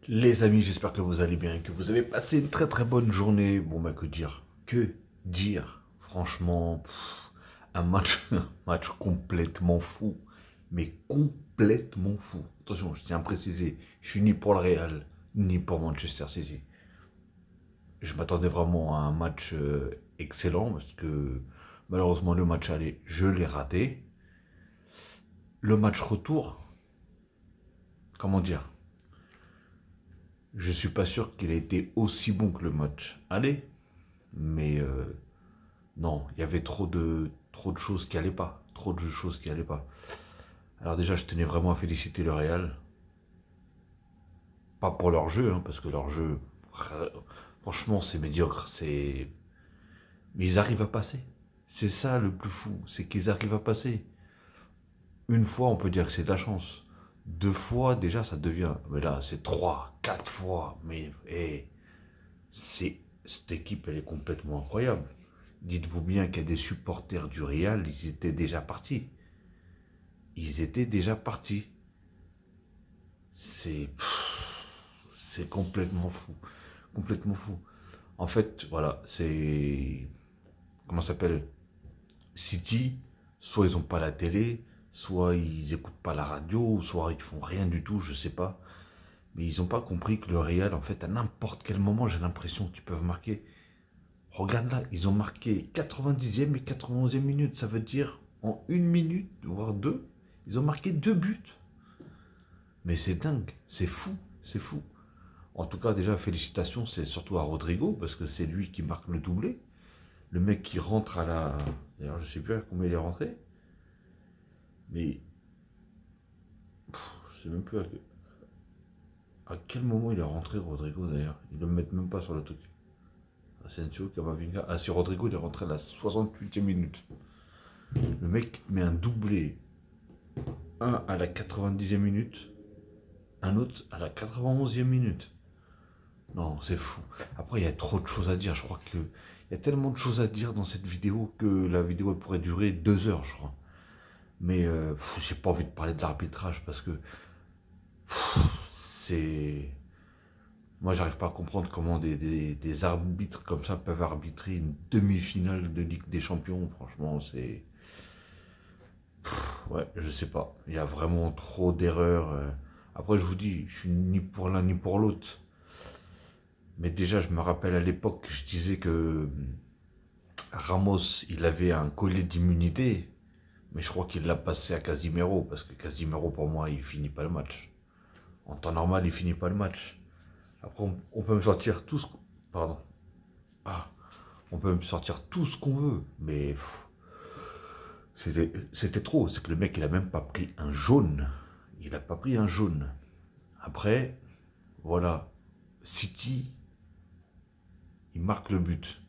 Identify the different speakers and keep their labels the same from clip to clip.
Speaker 1: Les amis, j'espère que vous allez bien, que vous avez passé une très très bonne journée. Bon bah que dire? Que dire? Franchement, un match, un match complètement fou. Mais complètement fou. Attention, je tiens à préciser, je suis ni pour le Real, ni pour Manchester City. Je m'attendais vraiment à un match excellent, parce que malheureusement le match aller, je l'ai raté. Le match retour, comment dire? Je suis pas sûr qu'il ait été aussi bon que le match aller. Mais non, il y avait trop de choses qui allaient pas. Trop de choses qui allaient pas. Alors déjà, je tenais vraiment à féliciter le Real. Pas pour leur jeu, hein, parce que leur jeu, franchement, c'est médiocre. Mais ils arrivent à passer. C'est ça le plus fou, c'est qu'ils arrivent à passer. Une fois, on peut dire que c'est de la chance. Deux fois, déjà, ça devient. Mais là, c'est trois, quatre fois. Mais cette équipe, elle est complètement incroyable. Dites-vous bien qu'il y a des supporters du Real, ils étaient déjà partis. Ils étaient déjà partis. C'est c'est complètement fou. Complètement fou. En fait, voilà, c'est... Comment ça s'appelle? City, soit ils n'ont pas la télé, soit ils n'écoutent pas la radio, soit ils font rien du tout, je sais pas. Mais ils n'ont pas compris que le Real, en fait, à n'importe quel moment, j'ai l'impression qu'ils peuvent marquer. Regarde là, ils ont marqué 90e et 91e minute. Ça veut dire en une minute, voire deux, ils ont marqué deux buts. Mais c'est dingue, c'est fou, c'est fou. En tout cas, déjà, félicitations, c'est surtout à Rodrigo, parce que c'est lui qui marque le doublé. Le mec qui rentre à la... D'ailleurs, je sais plus à combien il est rentré. Mais... je sais même plus à quel moment il est rentré, Rodrigo, d'ailleurs. Ils ne le mettent même pas sur le truc. Asensio, Camavinga... Ah, si Rodrigo, il est rentré à la 68e minute. Le mec met un doublé. Un à la 90e minute. Un autre à la 91e minute. Non, c'est fou. Après, il y a trop de choses à dire. Je crois que il y a tellement de choses à dire dans cette vidéo que la vidéo elle pourrait durer 2 heures, je crois. Mais j'ai pas envie de parler de l'arbitrage parce que c'est... Moi, j'arrive pas à comprendre comment des arbitres comme ça peuvent arbitrer une demi-finale de Ligue des Champions. Franchement, c'est... Ouais, je sais pas. Il y a vraiment trop d'erreurs. Après, je vous dis, je suis ni pour l'un ni pour l'autre. Mais déjà, je me rappelle à l'époque, je disais que Ramos, il avait un collier d'immunité, mais je crois qu'il l'a passé à Casimiro, parce que Casimiro, pour moi, il finit pas le match. En temps normal, il finit pas le match. Après, on peut me sortir tout ce... Pardon. Ah, on peut me sortir tout ce qu'on veut, mais c'était trop. C'est que le mec, il a même pas pris un jaune. Il a pas pris un jaune. Après, voilà. City, il marque le but.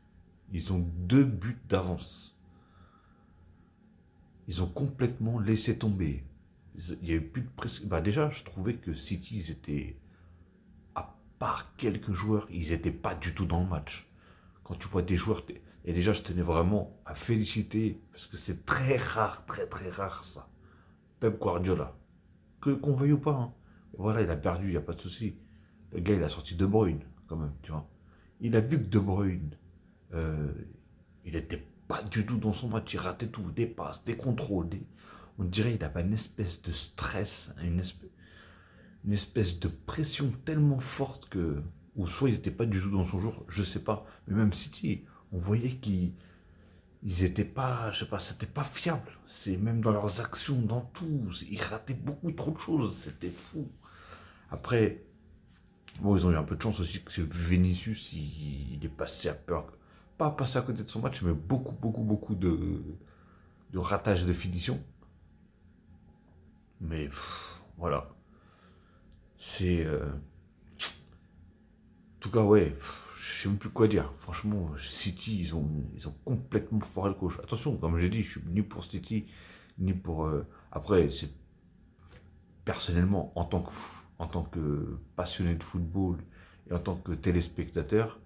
Speaker 1: Ils ont 2 buts d'avance. Ils ont complètement laissé tomber. Il y avait plus de pression. Bah déjà, je trouvais que City, ils étaient, à part quelques joueurs, ils n'étaient pas du tout dans le match. Quand tu vois des joueurs, et déjà, je tenais vraiment à féliciter, parce que c'est très rare, très très rare ça. Pep Guardiola, qu'on veuille ou pas, hein. Voilà, il a perdu, il n'y a pas de souci. Le gars, il a sorti De Bruyne, quand même, tu vois. Il a vu que De Bruyne, euh, il n'était pas du tout dans son match, il ratait tout, des passes, des contrôles. On dirait qu'il avait une espèce de stress, une espèce de pression tellement forte que... Ou soit il n'était pas du tout dans son jour, je sais pas. Mais même City, on voyait qu'ils étaient pas, je sais pas, c'était pas fiable. C'est même dans leurs actions, dans tout. Ils rataient beaucoup trop de choses, c'était fou. Après, bon, ils ont eu un peu de chance aussi que Vinicius, il est passé à peur. Pas passé à côté de son match, mais beaucoup de ratage de finition. Mais voilà. C'est. En tout cas, ouais. Je sais même plus quoi dire. Franchement, City, ils ont complètement foiré le coach. Attention, comme j'ai dit, je suis ni pour City, ni pour. Après, c'est personnellement, en tant que passionné de football et en tant que téléspectateur,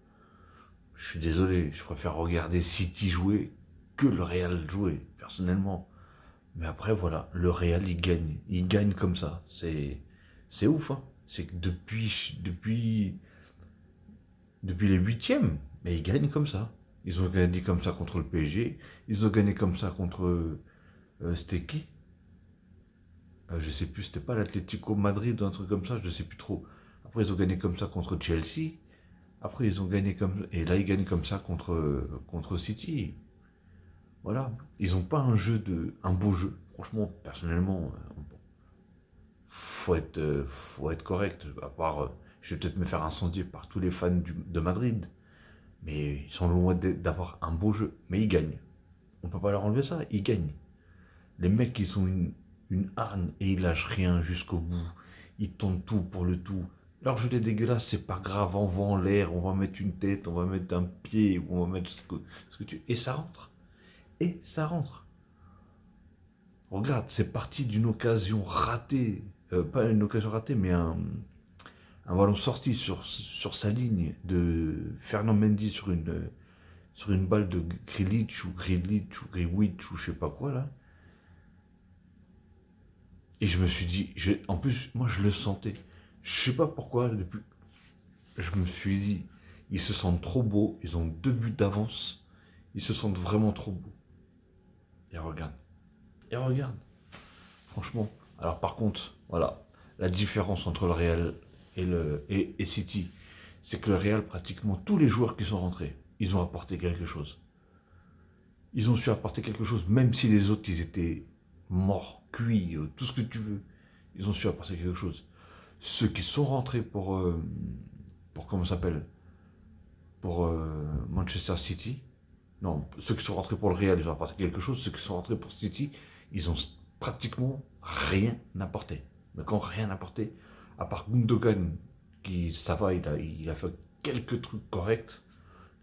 Speaker 1: je suis désolé, je préfère regarder City jouer que le Real jouer, personnellement. Mais après, voilà, le Real, il gagne. Il gagne comme ça. C'est ouf, hein. C'est que depuis les huitièmes, mais ils gagnent comme ça. Ils ont gagné comme ça contre le PSG. Ils ont gagné comme ça contre... c'était qui? Je sais plus, c'était pas l'Atlético Madrid ou un truc comme ça, je sais plus trop. Après, ils ont gagné comme ça contre Chelsea. Après, ils ont gagné comme... Et là, ils gagnent comme ça contre City. Voilà. Ils n'ont pas un beau jeu. Franchement, personnellement, faut être correct. À part, je vais peut-être me faire incendier par tous les fans de Madrid. Mais ils sont loin d'avoir un beau jeu. Mais ils gagnent. On peut pas leur enlever ça. Ils gagnent. Les mecs, ils sont une hargne et ils lâchent rien jusqu'au bout. Ils tentent tout pour le tout. Leur jeu est dégueulasse, c'est pas grave. On va en l'air, on va mettre une tête, on va mettre un pied, ou on va mettre ce que tu... Et ça rentre. Et ça rentre. Regarde, c'est parti d'une occasion ratée. Pas une occasion ratée, mais un ballon sorti sur sa ligne de Fernand Mendy sur une balle de Grealish ou Greenwich ou je sais pas quoi là. Et je me suis dit, en plus, moi je le sentais. Je sais pas pourquoi, depuis, je me suis dit, ils se sentent trop beaux, ils ont 2 buts d'avance, ils se sentent vraiment trop beaux. Et regarde. Et regarde. Franchement. Alors par contre, voilà, la différence entre le Real et City, c'est que le Real, pratiquement tous les joueurs qui sont rentrés, ils ont apporté quelque chose. Ils ont su apporter quelque chose, même si les autres, ils étaient morts, cuits, tout ce que tu veux. Ils ont su apporter quelque chose. Ceux qui sont rentrés pour comment ça s'appelle, pour Manchester City, non, ceux qui sont rentrés pour le Real, ils ont apporté quelque chose. Ceux qui sont rentrés pour City, ils ont pratiquement rien apporté. Mais quand rien apporté, à part Gundogan, qui ça va, il a fait quelques trucs corrects.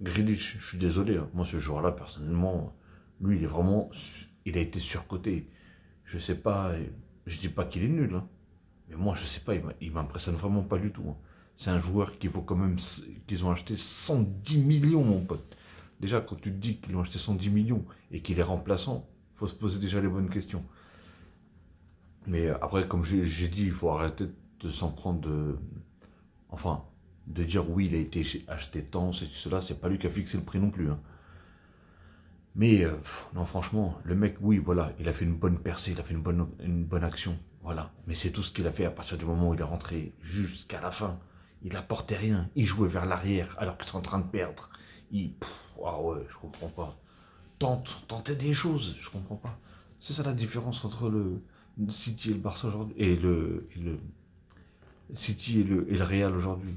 Speaker 1: Grealish, je suis désolé, hein. Moi ce joueur-là, personnellement, lui, il a été surcoté. Je sais pas, je dis pas qu'il est nul, hein, mais moi je sais pas, il m'impressionne vraiment pas du tout, hein. C'est un joueur qu'il faut quand même, qu'ils ont acheté 110 millions, mon pote. Déjà, quand tu te dis qu'ils ont acheté 110 millions et qu'il est remplaçant, il faut se poser déjà les bonnes questions. Mais après, comme j'ai dit, il faut arrêter de s'en prendre enfin, de dire oui, il a été acheté tant, c'est cela, c'est pas lui qui a fixé le prix non plus, hein. Mais non, franchement, le mec, oui, voilà, il a fait une bonne percée, il a fait une bonne action, voilà. Mais c'est tout ce qu'il a fait à partir du moment où il est rentré jusqu'à la fin. Il apportait rien, il jouait vers l'arrière alors qu'ils sont en train de perdre. Ah ouais, je comprends pas. Tentez des choses, je comprends pas. C'est ça la différence entre le City et le Barça aujourd'hui, et le City et le Real aujourd'hui.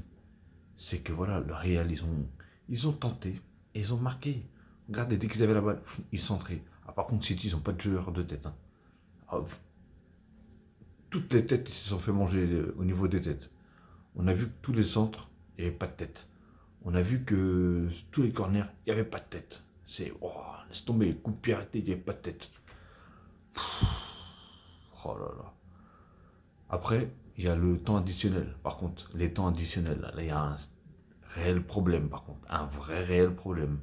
Speaker 1: C'est que voilà, le Real, ils ont tenté, et ils ont marqué. Regardez, dès qu'ils avaient la balle, ils centraient. Ah, par contre, City, ils n'ont pas de joueur de tête, hein. Ah, toutes les têtes, ils se sont fait manger au niveau des têtes. On a vu que tous les centres, il n'y avait pas de tête. On a vu que tous les corners, il n'y avait pas de tête. Oh, laisse tomber, coup de pied arrêté, il n'y avait pas de tête. Oh là là. Après, il y a le temps additionnel. Par contre, les temps additionnels, là, il y a un réel problème, par contre. Un vrai réel problème.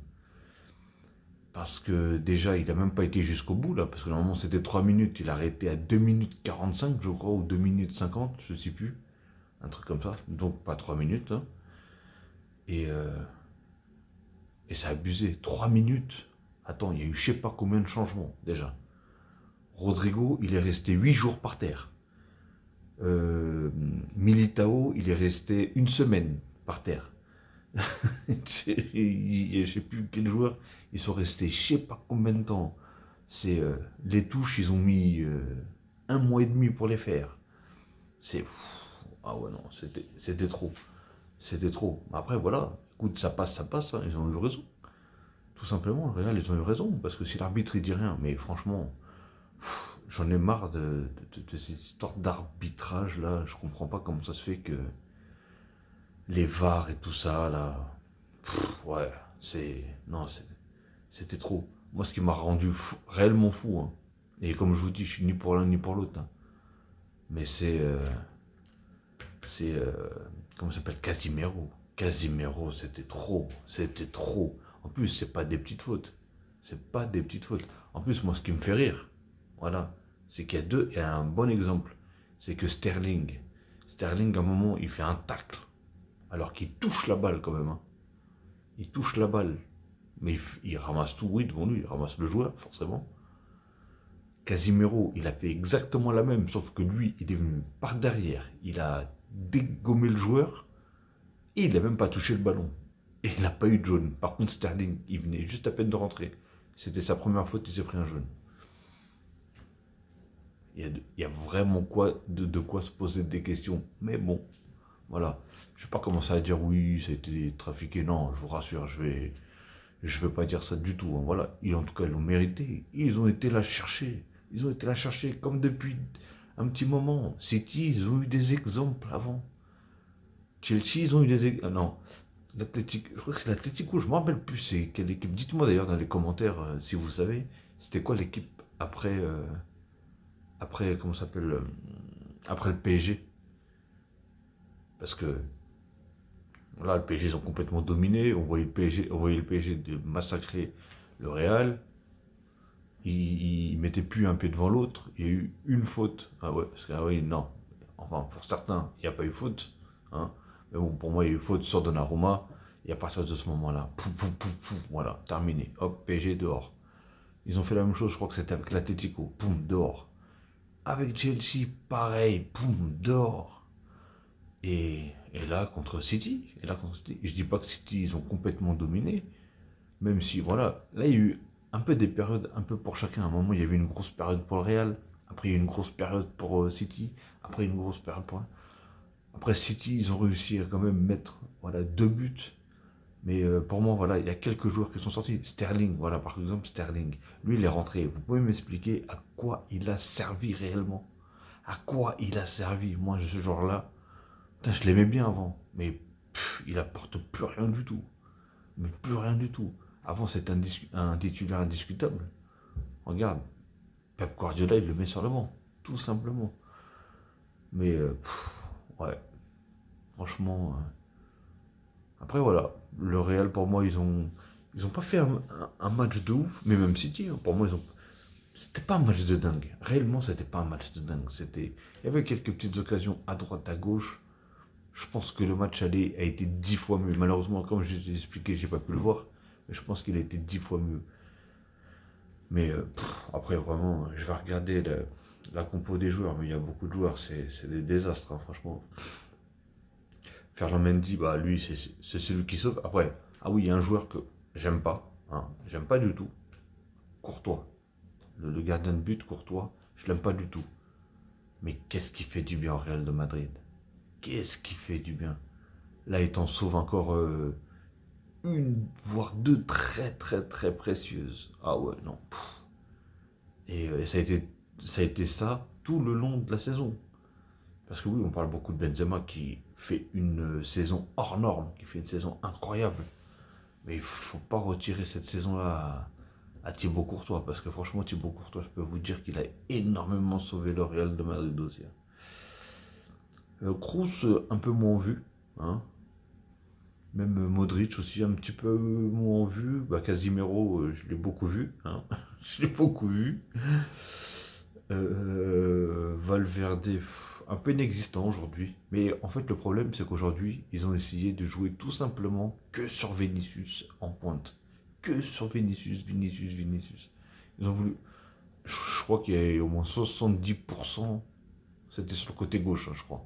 Speaker 1: Parce que déjà, il n'a même pas été jusqu'au bout, là. Parce que normalement, c'était 3 minutes. Il a arrêté à 2 minutes 45, je crois, ou 2 minutes 50, je ne sais plus. Un truc comme ça. Donc, pas 3 minutes, hein. Et c'est abusé. 3 minutes. Attends, il y a eu je sais pas combien de changements, déjà. Rodrigo, il est resté 8 jours par terre. Militao, il est resté 1 semaine par terre. Je sais plus quels joueurs, ils sont restés je sais pas combien de temps. Les touches, ils ont mis 1 mois et demi pour les faire. Ah ouais, non, c'était trop. C'était trop. Après, voilà, écoute, ça passe, hein, ils ont eu raison. Tout simplement, le Real, ils ont eu raison. Parce que si l'arbitre, il dit rien, mais franchement, j'en ai marre de ces histoires d'arbitrage, là. Je comprends pas comment ça se fait que les VAR et tout ça, là. Ouais, non, c'était trop. Moi, ce qui m'a rendu réellement fou, hein. Et comme je vous dis, je suis ni pour l'un ni pour l'autre, hein. Mais comment ça s'appelle, Casimiro. Casimiro, c'était trop. C'était trop. En plus, c'est pas des petites fautes. C'est pas des petites fautes. En plus, moi, ce qui me fait rire, voilà, c'est qu'il y a un bon exemple. C'est que Sterling, Sterling, à un moment, il fait un tacle, alors qu'il touche la balle quand même. Hein. Il touche la balle, mais il ramasse tout, oui, devant lui, il ramasse le joueur, forcément. Casimiro, il a fait exactement la même, sauf que lui, il est venu par derrière, il a dégommé le joueur, et il n'a même pas touché le ballon. Et il n'a pas eu de jaune. Par contre, Sterling, il venait juste à peine de rentrer. C'était sa première faute, il s'est pris un jaune. Il y a vraiment de quoi se poser des questions. Mais bon, voilà. Je ne vais pas commencer à dire oui, ça a été trafiqué. Non, je vous rassure, je vais pas dire ça du tout. Hein. Voilà. Et en tout cas, ils l'ont mérité. Ils ont été là chercher. Ils ont été là chercher comme depuis un petit moment. City, ils ont eu des exemples avant. Chelsea, ils ont eu des exemples. Non. Je crois que c'est l'Atlético, je ne me rappelle plus c'est quelle équipe. Dites-moi d'ailleurs dans les commentaires si vous savez, c'était quoi l'équipe après comment ça s'appelle, après le PSG. Parce que là, le PSG, ils ont complètement dominé. On voyait le PSG de massacrer le Real. Ils ne mettaient plus un pied devant l'autre. Il y a eu une faute. Ah ouais, parce que, ah oui, non. Enfin, pour certains, il n'y a pas eu faute. Hein. Mais bon, pour moi, il y a eu faute sur Donnarumma. Et à partir de ce moment-là, pouf, pouf, pouf, pouf, voilà, terminé. Hop, PSG dehors. Ils ont fait la même chose, je crois que c'était avec l'Atlético. Poum, dehors. Avec Chelsea, pareil. Poum, dehors. Et là, contre City. Je dis pas que City, ils ont complètement dominé. Même si, voilà, là, il y a eu un peu des périodes, un peu pour chacun. À un moment, il y avait une grosse période pour le Real. Après, il y a eu une grosse période pour City. Après, une grosse période pour... Après, City, ils ont réussi à quand même mettre, voilà, 2 buts. Mais pour moi, voilà, il y a quelques joueurs qui sont sortis. Sterling, voilà, par exemple, Sterling. Lui, il est rentré. Vous pouvez m'expliquer à quoi il a servi réellement? À quoi il a servi? Moi, ce genre-là, je l'aimais bien avant. Mais il apporte plus rien du tout. Mais plus rien du tout. Avant, c'était un titulaire indiscutable. Regarde, Pep Guardiola, il le met sur le banc. Tout simplement. Mais, ouais, franchement... Après, voilà, le Real, pour moi, ils ont pas fait un match de ouf, mais même City, hein, pour moi, c'était pas un match de dingue. Réellement, c'était pas un match de dingue. Il y avait quelques petites occasions à droite, à gauche. Je pense que le match aller a été 10 fois mieux. Malheureusement, comme je l'ai expliqué, j'ai pas pu le voir, mais je pense qu'il a été 10 fois mieux. Mais après, vraiment, je vais regarder la compo des joueurs, mais il y a beaucoup de joueurs, c'est des désastres, hein, franchement. Ferland Mendy, bah lui, c'est celui qui sauve. Après, ah oui, il y a un joueur que j'aime pas. Hein, j'aime pas du tout. Courtois. Le gardien de but, Courtois, je l'aime pas du tout. Mais qu'est-ce qui fait du bien au Real de Madrid? Qu'est-ce qui fait du bien? Là, il t'en sauve encore une, voire deux très, très, très précieuses. Ah ouais, non. Et ça a été ça tout le long de la saison. Parce que oui, on parle beaucoup de Benzema qui fait une saison hors norme, qui fait une saison incroyable. Mais il ne faut pas retirer cette saison-là à Thibaut Courtois. Parce que franchement, Thibaut Courtois, je peux vous dire qu'il a énormément sauvé le Real de Madrid aussi. Kroos, un peu moins vu. Hein. Même Modric aussi, un petit peu moins vu. Bah, Casimiro, je l'ai beaucoup vu. Hein. Je l'ai beaucoup vu. Valverde, un peu inexistant aujourd'hui. Mais en fait, le problème, c'est qu'aujourd'hui, ils ont essayé de jouer tout simplement que sur Vinicius en pointe. Que sur Vinicius. Ils ont voulu. Je crois qu'il y a au moins 70%. C'était sur le côté gauche, hein, je crois.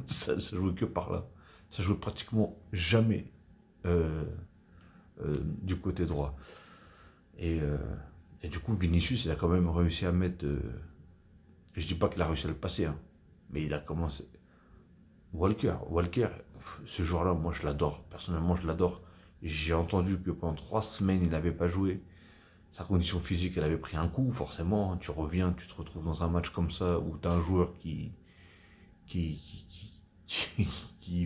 Speaker 1: Ça jouait que par là. Ça jouait pratiquement jamais du côté droit. Et du coup, Vinicius, il a quand même réussi à mettre... je dis pas qu'il a réussi à le passer, hein, mais il a commencé... Walker, ce joueur-là, moi je l'adore. Personnellement, je l'adore. J'ai entendu que pendant 3 semaines, il n'avait pas joué. Sa condition physique, elle avait pris un coup, forcément. Tu reviens, tu te retrouves dans un match comme ça, où tu as un joueur qui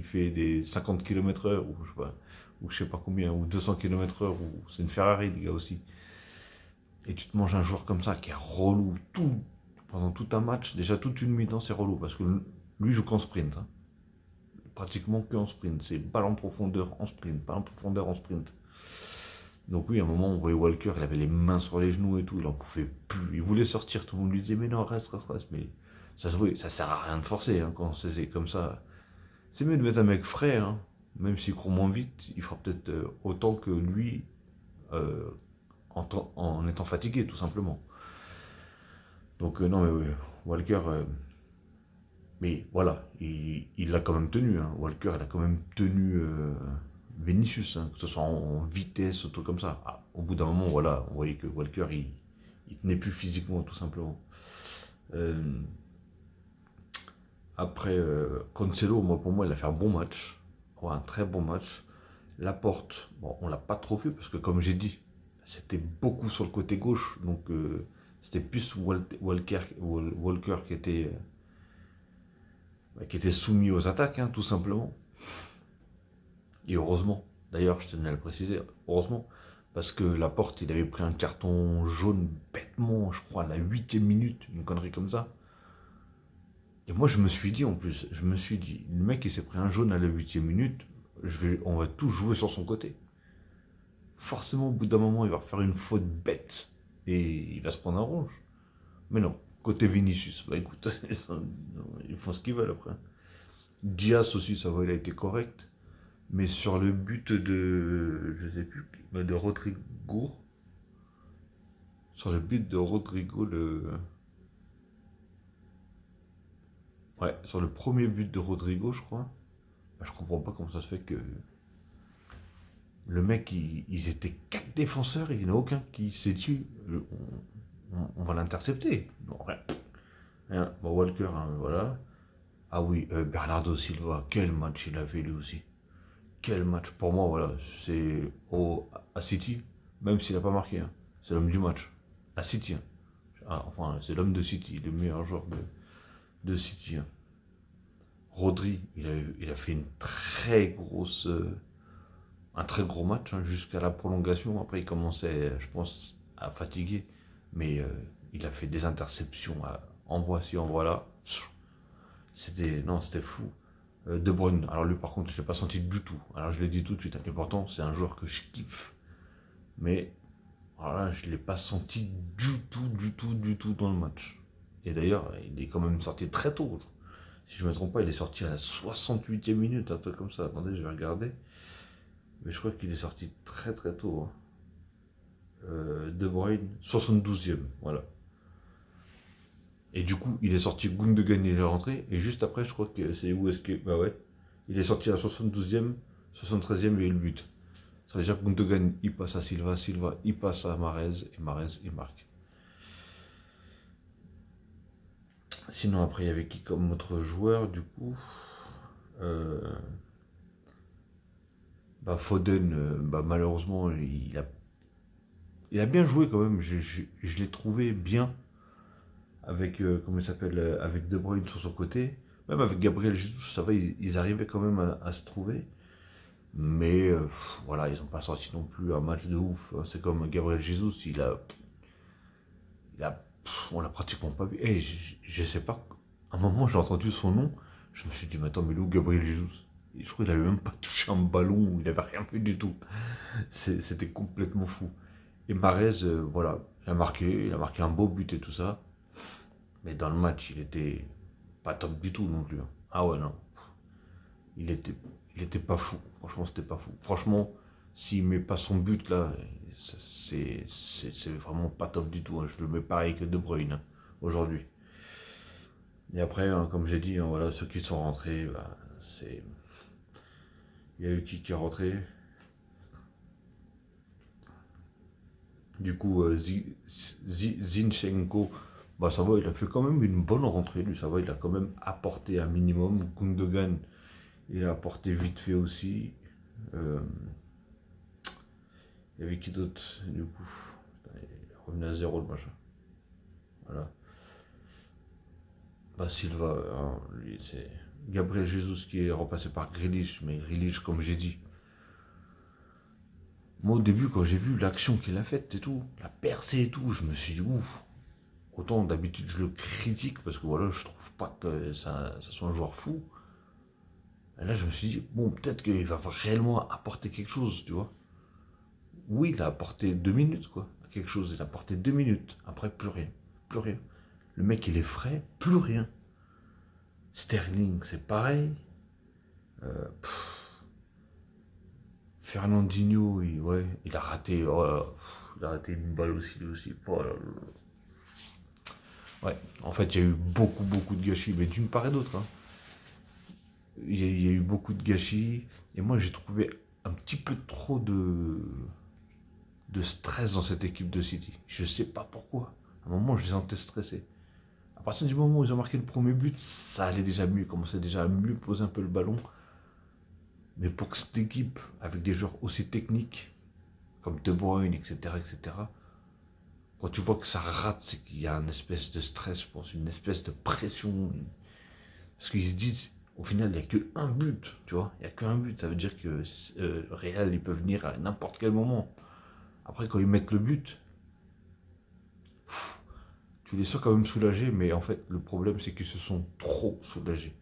Speaker 1: fait des 50 km/h, ou je sais pas combien, ou 200 km/h, ou c'est une Ferrari, les gars, aussi. Et tu te manges un joueur comme ça qui est relou pendant tout un match, déjà toute une mi-temps, c'est relou parce que lui joue qu'en sprint. Hein. Pratiquement qu'en sprint. C'est balle en profondeur en sprint, balle en profondeur en sprint. Donc oui, à un moment, on voyait Walker, il avait les mains sur les genoux et tout, il en pouvait plus. Il voulait sortir, tout le monde lui disait mais non, reste. Mais Ça se voit, ça sert à rien de forcer hein, quand c'est comme ça. C'est mieux de mettre un mec frais, hein. Même s'il court moins vite, il fera peut-être autant que lui en étant fatigué, tout simplement. Donc non, mais Walker, mais voilà, il l'a quand même tenu. Hein. Walker, il a quand même tenu Vinicius, hein, que ce soit en vitesse, ou tout comme ça. Ah, au bout d'un moment, voilà, on voyait que Walker, il tenait plus physiquement, tout simplement. Euh, Après, Cancelo, moi, pour moi, il a fait un bon match. Ouais, un très bon match. Laporte, bon, on l'a pas trop vu parce que, comme j'ai dit, c'était beaucoup sur le côté gauche. Donc, c'était plus Walker qui était soumis aux attaques, hein, tout simplement. Et heureusement, d'ailleurs, je tenais à le préciser, heureusement, parce que Laporte, il avait pris un carton jaune bêtement, je crois, à la 8e minute, une connerie comme ça. Et moi, je me suis dit, en plus, je me suis dit, le mec, il s'est pris un jaune à la 8e minute, on va tout jouer sur son côté. Forcément, au bout d'un moment, il va faire une faute bête, et il va se prendre un rouge. Mais non, côté Vinicius, bah écoute, ils font ce qu'ils veulent après. Diaz aussi, ça va, il a été correct. Mais sur le but de, je sais plus, de Rodrigo, sur le but de Rodrigo, ouais, sur le premier but de Rodrigo, je crois, bah, je comprends pas comment ça se fait que le mec, ils étaient 4 défenseurs et il n'y en a aucun qui s'est dit, on va l'intercepter. Bon, rien. Rien. Bon, Walker, hein, voilà. Ah oui, Bernardo Silva, quel match il a fait lui aussi. Quel match. Pour moi, voilà, c'est à City, même s'il n'a pas marqué, hein, c'est l'homme du match. À City. Hein. Ah, enfin, c'est l'homme de City, le meilleur joueur de City. Hein. Rodri, il a fait une très grosse, un très gros match hein, jusqu'à la prolongation. Après, il commençait, je pense, à fatiguer. Mais il a fait des interceptions. Envoie ci, envoie là. C'était fou. De Bruyne, alors lui par contre je ne l'ai pas senti du tout, alors je l'ai dit tout de suite, et pourtant c'est un joueur que je kiffe, mais alors là je ne l'ai pas senti du tout dans le match, et d'ailleurs il est quand même sorti très tôt, si je ne me trompe pas il est sorti à la 68e minute, un truc comme ça, attendez je vais regarder, mais je crois qu'il est sorti très très tôt, hein. De Bruyne, 72e, voilà. Et du coup, il est sorti, Gundogan, il est rentré, et juste après, je crois que c'est où est-ce que. Bah ouais. Il est sorti à la 72e, 73e, il y a eu le but. Ça veut dire que Gundogan, il passe à Silva, Silva, il passe à Mahrez, et Mahrez, il marque. Sinon, après, il y avait qui comme autre joueur, du coup Bah, Foden, bah, malheureusement, il a bien joué quand même. Je l'ai trouvé bien avec, comment il s'appelle, avec De Bruyne sur son côté. Même avec Gabriel Jesus, ça va, ils arrivaient quand même à se trouver. Mais voilà, ils n'ont pas sorti non plus un match de ouf. C'est comme Gabriel Jesus, on l'a pratiquement pas vu. Et je sais pas, à un moment j'ai entendu son nom, je me suis dit, mais attends, mais où Gabriel Jesus? Et je crois qu'il avait même pas touché un ballon, il avait rien fait du tout. C'était complètement fou. Et Mahrez, voilà, il a marqué un beau but et tout ça. Mais dans le match, il était pas top du tout non plus. Hein. Ah ouais, non. Il était, il était pas fou. Franchement, c'était pas fou. Franchement, s'il met pas son but là, c'est vraiment pas top du tout. Hein. Je le mets pareil que De Bruyne hein, aujourd'hui. Et après, hein, comme j'ai dit, hein, voilà, ceux qui sont rentrés, bah, c'est. Il y a eu qui est rentré. Du coup, Zinchenko, bah ça va, il a fait quand même une bonne rentrée, lui, ça va, il a quand même apporté un minimum. Gundogan, il a apporté vite fait aussi. Euh, il y avait qui d'autre, du coup il est revenu à zéro le machin. Voilà. Bah Silva, hein, lui, c'est Gabriel Jesus qui est remplacé par Grealish, mais Grealish, comme j'ai dit, moi au début, quand j'ai vu l'action qu'il a faite et tout, la percée et tout, je me suis dit, ouf. Autant d'habitude je le critique parce que voilà, je trouve pas que ça soit un joueur fou. Et là, je me suis dit, bon, peut-être qu'il va réellement apporter quelque chose, tu vois. Oui, il a apporté 2 minutes, quoi. Quelque chose, il a apporté 2 minutes. Après, plus rien. Plus rien. Le mec, il est frais, plus rien. Sterling, c'est pareil. Euh, Fernandinho, ouais, il a raté, il a raté une balle aussi, lui aussi. Oh là là. Ouais, en fait, il y a eu beaucoup de gâchis, mais d'une part et d'autre, hein. Il y a eu beaucoup de gâchis, et moi j'ai trouvé un petit peu trop de stress dans cette équipe de City. Je sais pas pourquoi. À un moment, je les sentais stressés. À partir du moment où ils ont marqué le premier but, ça allait déjà mieux, ils commençaient déjà à mieux poser un peu le ballon. Mais pour que cette équipe, avec des joueurs aussi techniques, comme De Bruyne, etc., quand tu vois que ça rate, c'est qu'il y a une espèce de stress, je pense, une espèce de pression. Parce qu'ils se disent, au final, il n'y a qu'un but, tu vois. Il n'y a qu'un but, ça veut dire que Real, ils peuvent venir à n'importe quel moment. Après, quand ils mettent le but, tu les sens quand même soulagés, mais en fait, le problème, c'est qu'ils se sont trop soulagés.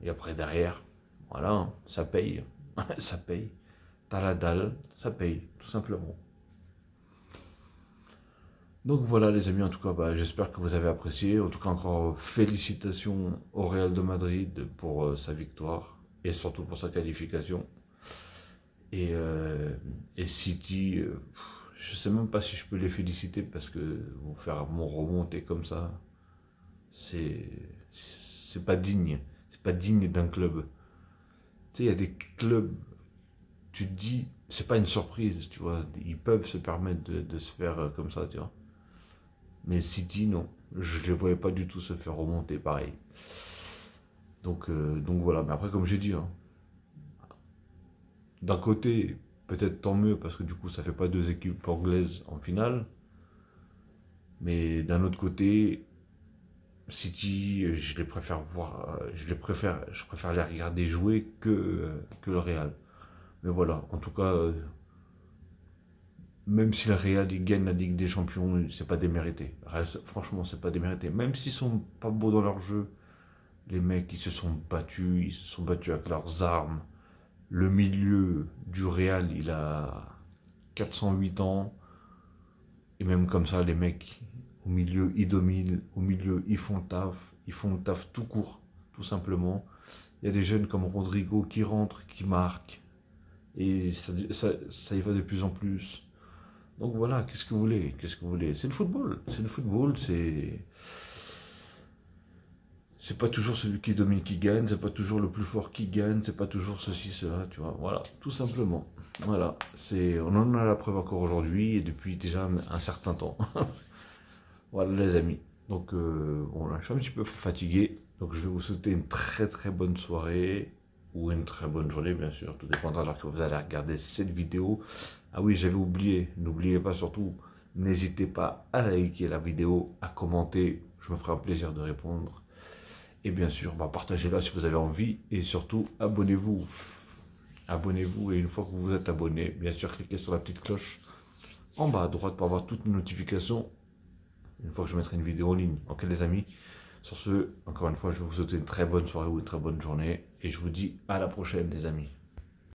Speaker 1: Et après, derrière, voilà, hein, ça paye. Ça paye. T'as la dalle, ça paye, tout simplement. Donc voilà les amis, en tout cas, bah, j'espère que vous avez apprécié. En tout cas, encore félicitations au Real de Madrid pour sa victoire et surtout pour sa qualification. Et, euh, et City, je sais même pas si je peux les féliciter parce que vous faire mon remonter comme ça, c'est c'est pas digne. C'est pas digne d'un club. Tu sais, il y a des clubs, tu te dis, c'est pas une surprise, tu vois. Ils peuvent se permettre de se faire comme ça, tu vois. Mais City, non. Je ne les voyais pas du tout se faire remonter pareil. Donc voilà. Mais après, comme j'ai dit, hein, d'un côté, peut-être tant mieux parce que du coup, ça fait pas deux équipes anglaises en finale. Mais d'un autre côté, City, je préfère les regarder jouer que le Real. Mais voilà. En tout cas, même si le Real il gagne la Ligue des Champions, c'est pas démérité. Franchement, c'est pas démérité. Même s'ils sont pas beaux dans leur jeu, les mecs, ils se sont battus avec leurs armes. Le milieu du Real, il a 408 ans. Et même comme ça, les mecs, au milieu, ils dominent. Au milieu, ils font le taf. Ils font le taf tout court, tout simplement. Il y a des jeunes comme Rodrigo qui rentrent, qui marquent. Et ça y va de plus en plus. Donc voilà, qu'est-ce que vous voulez? Qu'est-ce que vous voulez? C'est le football. C'est le football, c'est pas toujours celui qui domine qui gagne, c'est pas toujours le plus fort qui gagne, c'est pas toujours ceci, cela, tu vois. Voilà, tout simplement. Voilà, on en a la preuve encore aujourd'hui et depuis déjà un certain temps. Voilà les amis. Donc bon là, je suis un petit peu fatigué, donc je vais vous souhaiter une très bonne soirée ou une très bonne journée bien sûr, tout dépendra de l'heure que vous allez regarder cette vidéo. Ah oui, j'avais oublié, n'oubliez pas surtout, n'hésitez pas à liker la vidéo, à commenter, je me ferai un plaisir de répondre. Et bien sûr, bah, partagez-la si vous avez envie. Et surtout, abonnez-vous. Abonnez-vous. Et une fois que vous vous êtes abonné, bien sûr, cliquez sur la petite cloche en bas à droite pour avoir toutes les notifications. Une fois que je mettrai une vidéo en ligne. Ok les amis. Sur ce, encore une fois, je vais vous souhaiter une très bonne soirée ou une très bonne journée. Et je vous dis à la prochaine les amis.